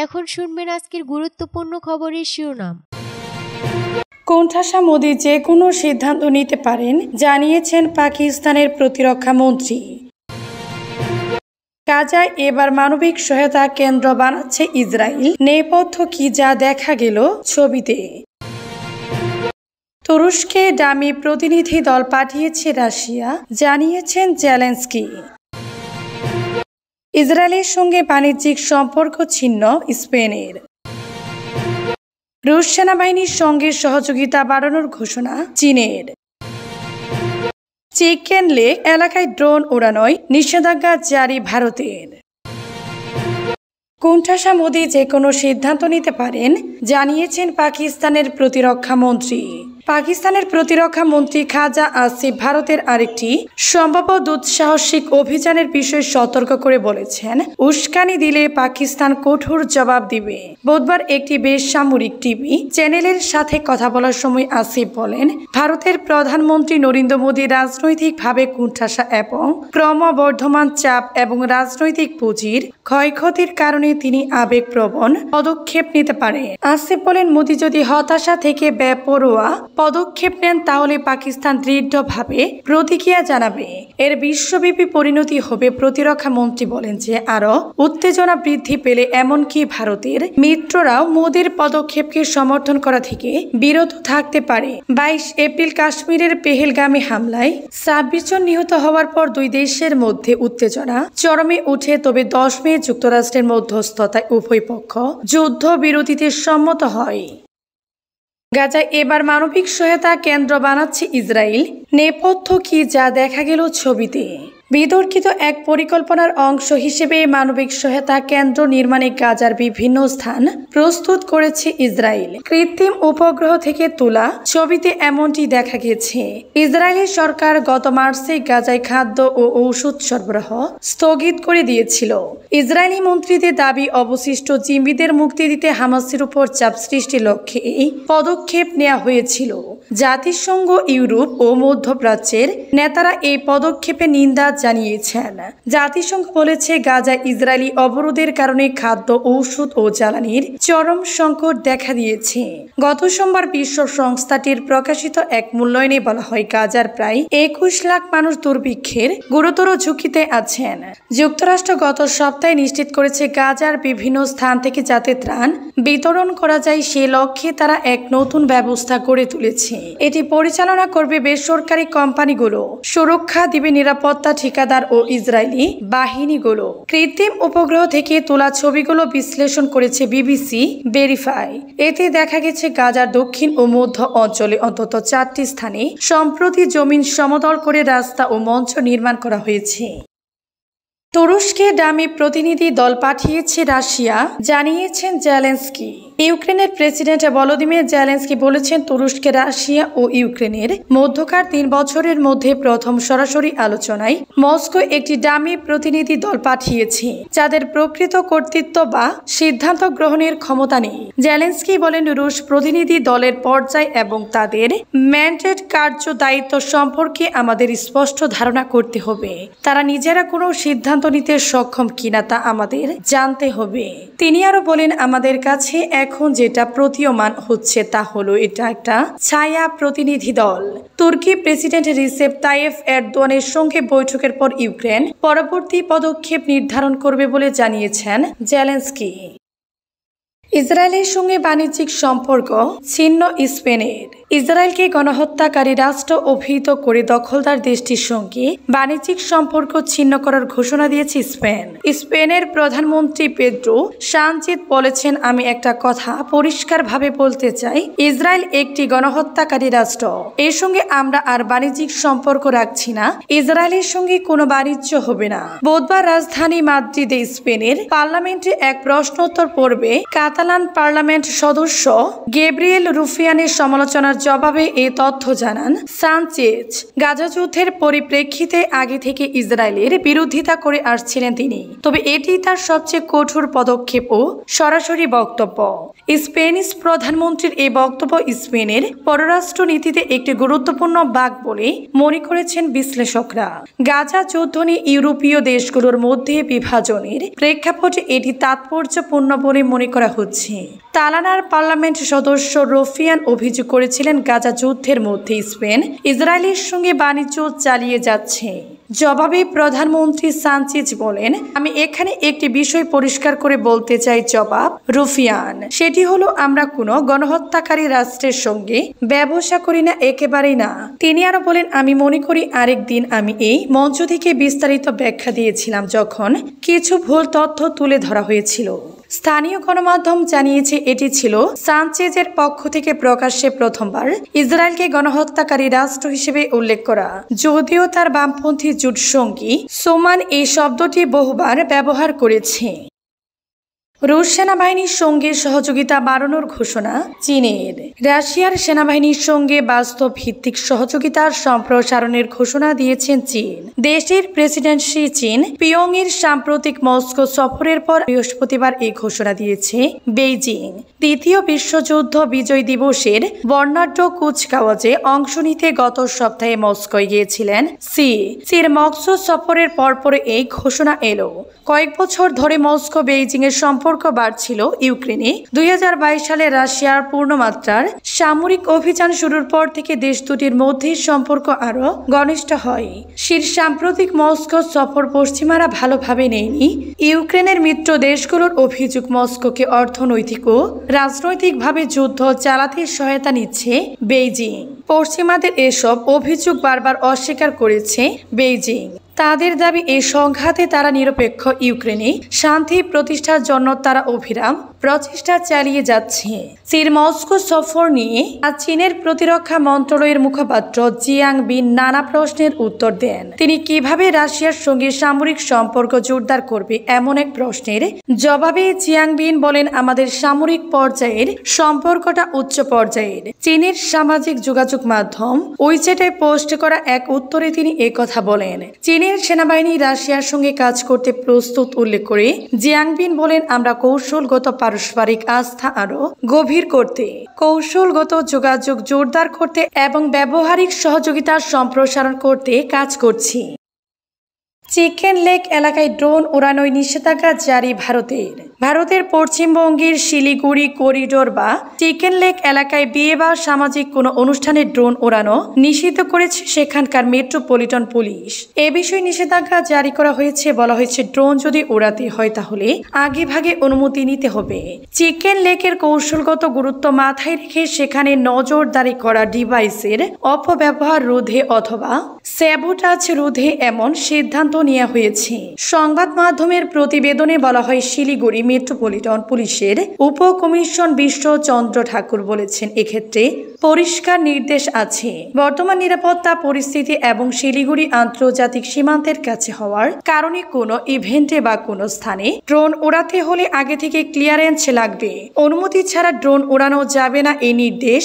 এখন শুনবেন আজকের গুরুত্বপূর্ণ খবরের শিরোনাম। কোণঠাসা মোদি যে কোনো সিদ্ধান্ত নিতে পারেন, জানিয়েছেন পাকিস্তানের প্রতিরক্ষা মন্ত্রী। গাজায় এবার মানবিক সহায়তা কেন্দ্র বানাচ্ছে ইসরায়েল, নেপথ্য কি যা দেখা গেল ছবিতে। তুরস্কে ডামি প্রতিনিধি দল পাঠিয়েছে রাশিয়া, জানিয়েছেন জেলেনস্কি। ইসরায়েলের সঙ্গে বাণিজ্যিক সম্পর্ক ছিন্ন স্পেনের। রুশ সেনাবাহিনীর সঙ্গে সহযোগিতা বাড়ানোর ঘোষণা চীনের। চিকেন লেক এলাকায় ড্রোন উড়ানোয় নিষেধাজ্ঞা জারি ভারতের। কোণঠাসা মোদি যে কোনো সিদ্ধান্ত নিতে পারেন, জানিয়েছেন পাকিস্তানের প্রতিরক্ষা মন্ত্রী। পাকিস্তানের প্রতিরক্ষা মন্ত্রী খাজা আসিফ ভারতের আরেকটি সম্ভাব্য দুঃসাহসিক অভিযানের বিষয়ে সতর্ক করে বলেছেন, উস্কানি দিলে পাকিস্তান কঠোর জবাব দিবে। বুধবার একটি বেসামরিক টিভি চ্যানেলের সাথে কথা বলার সময় আসিফ বলেন, ভারতের প্রধানমন্ত্রী নরেন্দ্র মোদী রাজনৈতিকভাবে কোণঠাসা এবং ক্রমবর্ধমান চাপ এবং রাজনৈতিক পুঁজির ক্ষয়ক্ষতির কারণে তিনি আবেগপ্রবণ পদক্ষেপ নিতে পারেন। আসিফ বলেন, মোদী যদি হতাশা থেকে বেপরোয়া পদক্ষেপ নেন তাহলে পাকিস্তান দৃঢ়ভাবে প্রতিক্রিয়া জানাবে। এর বিশ্বব্যাপী পরিণতি হবে। প্রতিরক্ষা মন্ত্রী বলেন যে আরও উত্তেজনা বৃদ্ধি পেলে এমনকি ভারতের মিত্ররাও মোদীর পদক্ষেপকে সমর্থন করা থেকে বিরত থাকতে পারে। 22 এপ্রিল কাশ্মীরের পেহেলগামে হামলায় 26 জন নিহত হওয়ার পর দুই দেশের মধ্যে উত্তেজনা চরমে উঠে। তবে 10 মে যুক্তরাষ্ট্রের মধ্যস্থতায় উভয় পক্ষ যুদ্ধবিরতিতে সম্মত হয়। গাজায় এবার মানবিক সহায়তা কেন্দ্র বানাচ্ছে ইসরায়েল, নেপথ্য কি যা দেখা গেল ছবিতে। বিতর্কিত এক পরিকল্পনার অংশ হিসেবে মানবিক সহায়তা কেন্দ্র নির্মাণে গাজার বিভিন্ন স্থান প্রস্তুত করেছে ইসরায়েল। কৃত্রিম উপগ্রহ থেকে তোলা ছবিতে এমনটি দেখা গেছে। ইসরায়েলের সরকার গত মার্চে গাজায় খাদ্য ও ঔষধ সরবরাহ স্থগিত করে দিয়েছিল। ইসরায়েলি মন্ত্রীদের দাবি, অবশিষ্ট জিম্মিদের মুক্তি দিতে হামাসের উপর চাপ সৃষ্টির লক্ষ্যে এই পদক্ষেপ নেওয়া হয়েছিল। জাতিসংঘ, ইউরোপ ও মধ্যপ্রাচ্যের নেতারা এই পদক্ষেপে নিন্দা জানিয়েছেন। জাতিসংঘ বলেছে, গাজায় ইসরায়েলি অবরোধের কারণে খাদ্য, ঔষধ ও জ্বালানির চরম সংকট দেখা দিয়েছে। গত সোমবার বিশ্ব সংস্থাটির প্রকাশিত এক মূল্যায়নে বলা হয়, গাজার প্রায় 21 লাখ মানুষ দুর্ভিক্ষের গুরুতর ঝুঁকিতে আছেন। যুক্তরাষ্ট্র গত সপ্তাহে নিশ্চিত করেছে, গাজার বিভিন্ন স্থান থেকে যাতে ত্রাণ বিতরণ করা যায় সে লক্ষ্যে তারা এক নতুন ব্যবস্থা গড়ে তুলেছে। এটি পরিচালনা করবে বেসরকারি কোম্পানিগুলো, সুরক্ষা দিবে নিরাপত্তা ঠিকাদার ও ইসরায়েলি বাহিনীগুলো। কৃত্রিম উপগ্রহ থেকে তোলা ছবিগুলো বিশ্লেষণ করেছে বিবিসি ভেরিফাই। এতে দেখা গেছে, গাজার দক্ষিণ ও মধ্য অঞ্চলে অন্তত 4টি স্থানে সম্প্রতি জমিন সমতল করে রাস্তা ও মঞ্চ নির্মাণ করা হয়েছে। তুরস্কে ডামি প্রতিনিধি দল পাঠিয়েছে রাশিয়া, জানিয়েছেন জেলেনস্কি। ইউক্রেনের প্রেসিডেন্ট ভলোদিমির জেলেনস্কি বলেছেন, তুরস্কে রাশিয়া ও ইউক্রেনের মধ্যকার 3 বছরের মধ্যে প্রথম সরাসরি আলোচনায় মস্কো একটি ডামি প্রতিনিধি দল পাঠিয়েছে, যাদের প্রকৃত কর্তৃত্ব বা সিদ্ধান্ত গ্রহণের ক্ষমতা নেই। জেলেনস্কি বলেন, রুশ প্রতিনিধি দলের পর্যায় এবং তাদের ম্যান্ডেট, কার্য, দায়িত্ব সম্পর্কে আমাদের স্পষ্ট ধারণা করতে হবে। তারা নিজেরা কোনো সিদ্ধান্ত নিতে সক্ষম কিনা তা আমাদের জানতে হবে। তিনি আরো বলেন, আমাদের কাছে এখন যেটা প্রতীয়মান হচ্ছে তা হলো এটা একটা ছায়া প্রতিনিধি দল। তুর্কি প্রেসিডেন্ট রিসেপ তাইয়েফ এরদোয়ানের সঙ্গে বৈঠকের পর ইউক্রেন পরবর্তী পদক্ষেপ নির্ধারণ করবে বলে জানিয়েছেন জেলেনস্কি। ইসরায়েলের সঙ্গে বাণিজ্যিক সম্পর্ক ছিন্ন স্পেনের। ইসরায়েলকে গণহত্যাকারী রাষ্ট্র অভিহিত করে দখলদার দেশটির সঙ্গে বাণিজ্যিক সম্পর্ক ছিন্ন করার ঘোষণা দিয়েছে স্পেন। স্পেনের প্রধানমন্ত্রী পেদ্রো সানচেজ বলেছেন, আমি একটা কথা পরিষ্কারভাবে বলতে চাই, ইসরায়েল একটি গণহত্যাকারী রাষ্ট্র। এর সঙ্গে আমরা আর বাণিজ্যিক সম্পর্ক রাখছি না। ইসরায়েলের সঙ্গে কোনো বাণিজ্য হবে না। বুধবার রাজধানী মাদ্রিদে স্পেনের পার্লামেন্টে এক প্রশ্নোত্তর পর্বে কাতালান পার্লামেন্ট সদস্য গেব্রিয়েল রুফিয়ানের সমালোচনার জবাবে এ তথ্য জানান সানচেজ। গাজা যুদ্ধের পরিপ্রেক্ষিতে আগে থেকে ইসরায়েলের বিরোধিতা করে আসছিলেন তিনি, তবে এটি তার সবচেয়ে কঠোর পদক্ষেপ ও সরাসরি বক্তব্য। স্পেনিশ প্রধানমন্ত্রীর এই বক্তব্য স্পেনের পররাষ্ট্র নীতিতে একটি গুরুত্বপূর্ণ বাঁক বলে মনে করেছেন বিশ্লেষকরা। গাজা যুদ্ধ নিয়ে ইউরোপীয় দেশগুলোর মধ্যে বিভাজনের প্রেক্ষাপটে এটি তাৎপর্যপূর্ণ বলে মনে করা হচ্ছে। তালানার পার্লামেন্ট সদস্য রফিয়ান অভিযোগ করেছিলেন গাজা যুদ্ধের মধ্যে স্পেন ইসরায়েলের সঙ্গে বাণিজ্য চালিয়ে যাচ্ছে। জবাবে প্রধানমন্ত্রী সানচেজ বলেন, আমি এখানে একটি বিষয় পরিষ্কার করে বলতে চাই জবাব রুফিয়ান, সেটি হলো আমরা কোনো গণহত্যাকারী রাষ্ট্রের সঙ্গে ব্যবসা করি না, একেবারেই না। তিনি আরো বলেন, আমি মনে করি আরেক দিন আমি এই মঞ্চ থেকে বিস্তারিত ব্যাখ্যা দিয়েছিলাম যখন কিছু ভুল তথ্য তুলে ধরা হয়েছিল। স্থানীয় গণমাধ্যম জানিয়েছে এটি ছিল সানচেজের পক্ষ থেকে প্রকাশ্যে প্রথমবার ইসরায়েলকে গণহত্যাকারী রাষ্ট্র হিসেবে উল্লেখ করা, যদিও তার বামপন্থী জোট সঙ্গী সোমান এই শব্দটি বহুবার ব্যবহার করেছে। রুশ সেনাবাহিনীর সঙ্গে সহযোগিতা বাড়ানোর ঘোষণা চীনের। রাশিয়ার সেনাবাহিনীর সঙ্গে বাস্তব ভিত্তিক সহযোগিতার সম্প্রসারণের ঘোষণা দিয়েছেন চীন। দেশটির প্রেসিডেন্ট শি জিনপিং এর সাম্প্রতিক মস্কো সফরের পর বৃহস্পতিবার এই ঘোষণা দিয়েছে বেইজিং। দ্বিতীয় বিশ্বযুদ্ধ বিজয় দিবসের বর্ণাঢ্য কুচকাওয়াজে অংশ নিতে গত সপ্তাহে মস্কোয় গিয়েছিলেন সির মস্কো সফরের পরপর এই ঘোষণা এলো। কয়েক বছর ধরে মস্কো বেইজিং এর সম্পর্ক বাড়ছিল। ইউক্রেনে 2022 সালে রাশিয়ার পূর্ণমাত্রার সামরিক অভিযান শুরুর পর থেকে দেশ দুটির মধ্যে সম্পর্ক আরো ঘনিষ্ঠ হয়। শির সাম্প্রতিক মস্কো সফর পশ্চিমারা ভালোভাবে নেয়নি। ইউক্রেনের মিত্র দেশগুলোর অভিযোগ মস্কোকে অর্থনৈতিক ও রাজনৈতিকভাবে যুদ্ধ চালাতে সহায়তা নিচ্ছে বেইজিং। পশ্চিমাদের এসব অভিযোগ বারবার অস্বীকার করেছে বেইজিং। তাদের দাবি এই সংঘাতে তারা নিরপেক্ষ। ইউক্রেনে শান্তি প্রতিষ্ঠার জন্য তারা অবিরাম প্রচেষ্টা চালিয়ে যাচ্ছে। সির মস্কো সফর নিয়ে আজ চীনের প্রতিরক্ষা মন্ত্রণালয়ের মুখপাত্র জিয়াং বিন নানা প্রশ্নের উত্তর দেন। তিনি কিভাবে রাশিয়ার সঙ্গে সামরিক সম্পর্ক জোরদার করবে এমন এক প্রশ্নের জবাবে জিয়াং বিন বলেন, আমাদের সামরিক পর্যায়ের সম্পর্কটা উচ্চ পর্যায়ের। চীনের সামাজিক যোগাযোগ মাধ্যম উইচ্যাটে পোস্ট করা এক উত্তরে তিনি একথা বলেন। চীনের সেনাবাহিনী রাশিয়ার সঙ্গে কাজ করতে প্রস্তুত উল্লেখ করে জিয়াং বিন বলেন, আমরা কৌশলগত পারস্পরিক আস্থা আরো গভীর করতে, কৌশলগত যোগাযোগ জোরদার করতে এবং ব্যবহারিক সহযোগিতার সম্প্রসারণ করতে কাজ করছি। চিকেন লেক এলাকায় ড্রোন উড়ানোয় নিষেধাজ্ঞা জারি ভারতের পশ্চিমবঙ্গের শিলিগুড়ি করিডোর বা চিকেন লেক এলাকায় বিয়ে বা সামাজিক কোনো অনুষ্ঠানে ড্রোন উড়ানো নিষিদ্ধ করেছে সেখানকার মেট্রোপলিটন পুলিশ। এ বিষয়ে নিষেধাজ্ঞা জারি করা হয়েছে। বলা হয়েছে, ড্রোন যদি উড়াতে হয় তাহলে আগে ভাগে অনুমতি নিতে হবে। চিকেন লেকের কৌশলগত গুরুত্ব মাথায় রেখে সেখানে নজরদারি করা ডিভাইসের অপব্যবহার রোধে অথবা স্যাবোটাজ রোধে এমন সিদ্ধান্ত নেওয়া হয়েছে। সংবাদ মাধ্যমের প্রতিবেদনে বলা হয়, শিলিগুড়ি মেট্রোপলিটন পুলিশের উপকমিশন বিশ্বচন্দ্র ঠাকুর বলেছেন, এক্ষেত্রে পরিষ্কার নির্দেশ আছে। বর্তমান নিরাপত্তা পরিস্থিতি এবং শিলিগুড়ি আন্তর্জাতিক সীমান্তের কাছে হওয়ার কারণে কোনো ইভেন্টে বা কোনো স্থানে ড্রোন উড়াতে হলে আগে থেকে ক্লিয়ারেন্স লাগবে। অনুমতি ছাড়া ড্রোন উড়ানো যাবে না, এই নির্দেশ